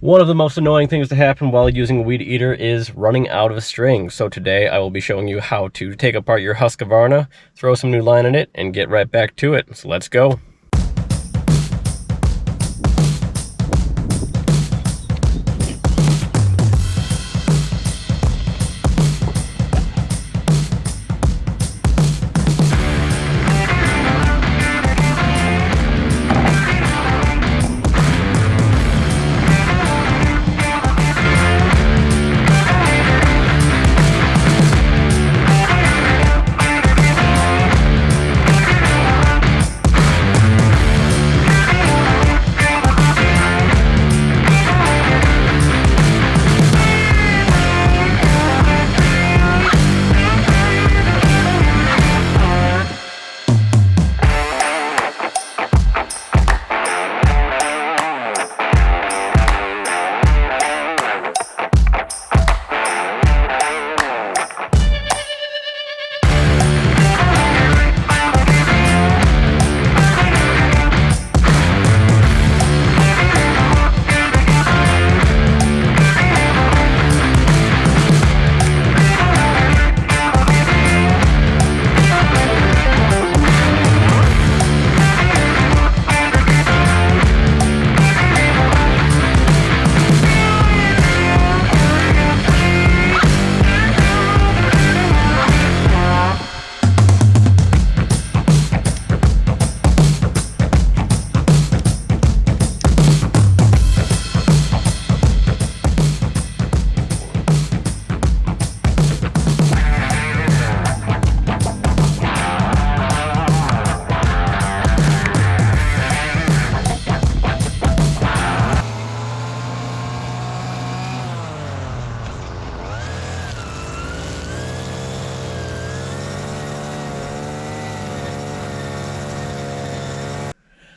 One of the most annoying things to happen while using a weed eater is running out of string. So today I will be showing you how to take apart your Husqvarna, throw some new line in it, and get right back to it. So let's go.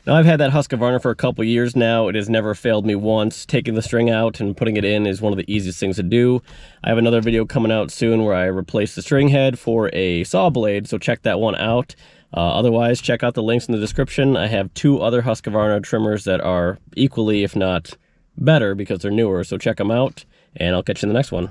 Now, I've had that Husqvarna for a couple years now. It has never failed me once. Taking the string out and putting it in is one of the easiest things to do. I have another video coming out soon where I replace the string head for a saw blade, so check that one out. Otherwise, check out the links in the description. I have 2 other Husqvarna trimmers that are equally, if not better, because they're newer, so check them out, and I'll catch you in the next one.